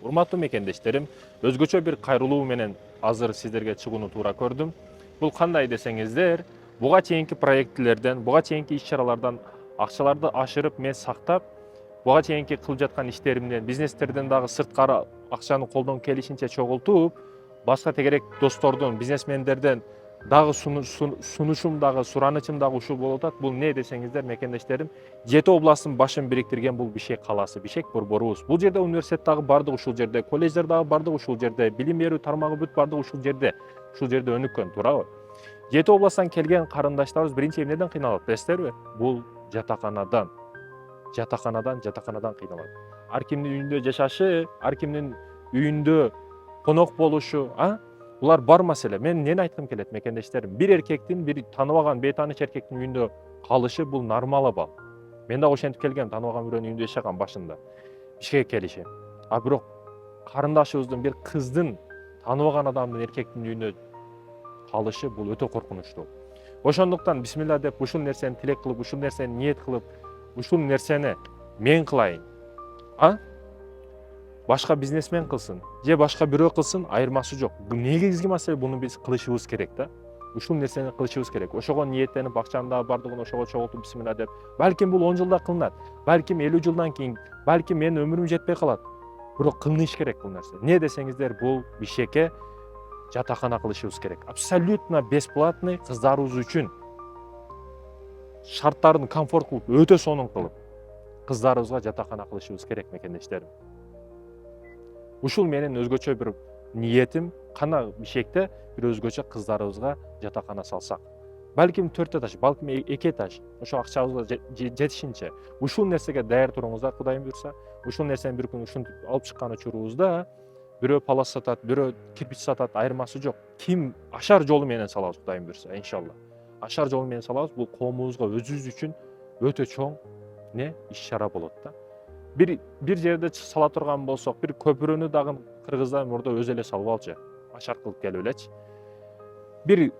Урматтуу мекендештерим, өзгөчө бир кайрылуу менен азыр сиздерге чыгууну туура көрдүм. Бул кандай десеңиздер, буга чейинки проектлерден, буга чейинки иш-чаралардан акчаларды ашырып мен сактап, буга чейинки кылып жаткан иштеримден, бизнестерден дагы сырткары акчаны колдон келишинче чогултуп, башка тегерек достордон, бизнесмендерден дагы сунушум дагы, суранычым дагы ушул болуп атат. Бул не десеңиздер, мекендештерим, 7 областтын башын бириктирген бул Бишкек калаасы, Бишкек борборубуз. Бул жерде университет дагы бардык ушул жерде, колледждер дагы бардык ушул жерде, билим берүү тармагы бүт бардык ушул жерде. Ушул жерде өнүккөн, туурабы? 7 областтан келген карындаштарыбыз биринчи эмнеден кыйналат, билесиздерби? Бул жатаканадан кыйналат. Ар кимдин үйүндө жашашы, ар кимдин үйүндө конок болушу, булар бар маселе. Мен эмнени айткым келет, мекендештерим? Бир эркектин, бир тааныбаган, бейтааныш эркектин үйүндө калышы бул нормал абал. Мен дагы ошентип келгем, тааныбаган бирөөнүн үйүндө жашагам башында. Бишкекке келишим. Бирок карындашыбыздын, бир кыздын тааныбаган адамдын, эркектин үйүндө калышы бул өтө коркунучтуу. Ошондуктан бисмилла деп ушул нерсени тилек кылып, ушул нерсени ниет кылып, ушул нерсени мен кылайын. Башка бизнесмен кылсын, же башка бирөө кылсын, айырмасы жок. Бул негизги маселе, буну биз кылышыбыз керек да. Ушул нерсени кылышыбыз керек. Ошого ниеттенип, акчанын дагы бардыгын ошого чогултуп бисмилла деп. Балким бул 10 жылда кылынат. Балким 50 жылдан кийин, балким менин өмүрүм жетпей калат. Бирок кылыныш керек бул нерсе. Не десеңиздер, бул Бишкекке жатакана кылышыбыз керек. Абсолютно бесплатный, кыздарыбыз үчүн шарттарын комфорт кылып, өтө сонун кылып, кыздарыбызга жатакана кылышыбыз керек, мекендештерим. Ушул менин өзгөчө бир ниетим, кана Бишкекте бир өзгөчө кыздарыбызга жатакана салсак. Балким 4 этаж, балким 2 этаж, ошо акчабызга жетишинче. Ушул нерсеге даяр туруңуздар, Кудайым буйрса. Ушул нерсени бир күн ушинтип алып чыккан учурубузда бирөө палас сатат, бирөө кирпич сатат, айырмасы жок. Ким ашар жолу менен салабыз, Кудайым буйрса, иншалла. Ашар жолу менен салабыз, бул коомубузга, өзүбүз үчүн өтө чоң иш-чара болот да. Бир жерде сала турган болсок, бир көпүрөнү дагы кыргыздар мурда өзү эле салып алчу. Ашар кылып келип элечи. Бир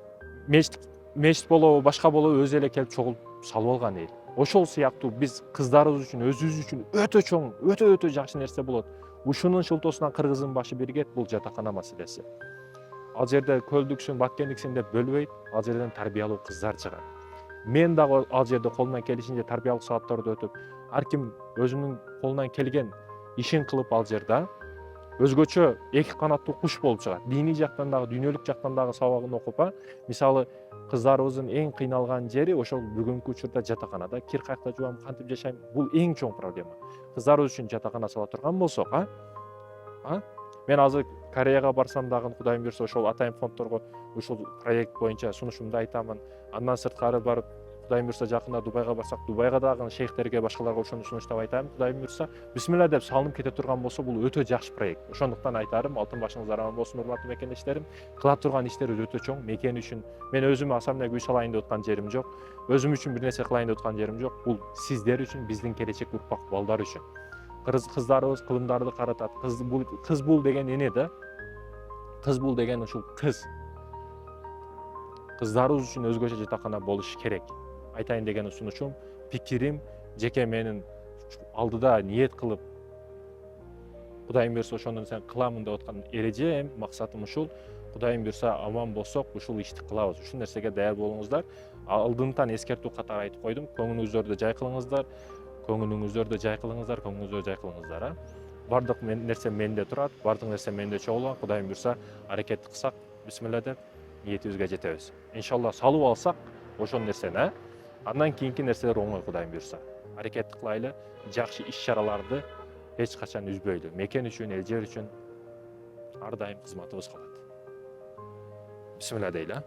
мечит болобу, башка болобу өзү эле келип чогулуп салып алган эл. Ошол сыяктуу биз кыздарыбыз үчүн, өзүбүз үчүн өтө чоң, өтө жакшы нерсе болот. Ушунун шылтоосунан кыргыздын башы биригет, бул жатакана маселеси. Ал жерде көлдүксүн, баккендиксин деп бөлбөйт, ал жерден тарбиялуу кыздар чыгат. Мен дагы ал жерде колумдан келишинче тарбиялык сабаттарды өтүп, ар ким өзүнүн колунан келген ишин кылып ал жерде өзгөчө эки канаттуу куш болуп чыгат. Диний жактан дагы, дүйнөлүк жактан дагы сабагын окуп, мисалы кыздарыбыздын эң кыйналган жери ошол бүгүнкү учурда жатаканада. Кир каякта жубам, кантип жашайм? Бул эң чоң проблема. Кыздарыбыз үчүн жатакана сала турган болсок, мен азыр Кореяга барсам дагы, Кудайым буйрса, ошол атайын фонддорго ушул проект боюнча сунушумду айтамын. Андан сырткары барып, Кудайым буйрса, жакында Дубайга барсак, Дубайга дагы шейхтерге, башкаларга ошону сунуштап айтайм. Кудайым буйрса, бисмилла деп салынып кете турган болсо, бул өтө жакшы проект. Ошондуктан айтарым, алтын башыңыздар аман болсун, урматтуу мекендештерим. Кыла турган иштерибиз өтө чоң. Мекен үчүн мен өзүм асамда күй салайын деп аткан жерим жок. Өзүм үчүн бир нерсе кылайын деп аткан жерим жок. Бул сиздер үчүн, биздин келечек урпак балдар үчүн. Кыздарыбыз кылымдарды каратат. Кыз бул деген эне да. Кыз бул деген ушул кыз. Кыздарыбыз үчүн өзгөчө жатакана болуш керек. Айтайын деген сунушум, пикирим, жеке менин алдыда ниет кылып, Кудайым буйрса, ошондон сен кыламын деп аткан эрежем, максатым ушул. Кудайым буйрса, аман болсок, ушул ишти кылабыз. Ушул нерсеге даяр болуңуздар. Алдынтан эскертүү катары айтып койдум. Көңүлүңүздөрдү жай кылыңыздар. Бардык нерсе менде турат, бардык нерсе менде чогулган. Кудайым буйрса, аракет кылсак, бисмилла деп ниетибизге жетебиз. Иншалла салып алсак, ошол нерсени, андан кийинки нерселер оңой, Кудайым буйрса. Аракет кылайлы, жакшы иш-чараларды эч качан үзбөйлү. Мекен үчүн, эл жер үчүн ар дайым кызматыбыз калат. Бисмилла дейли.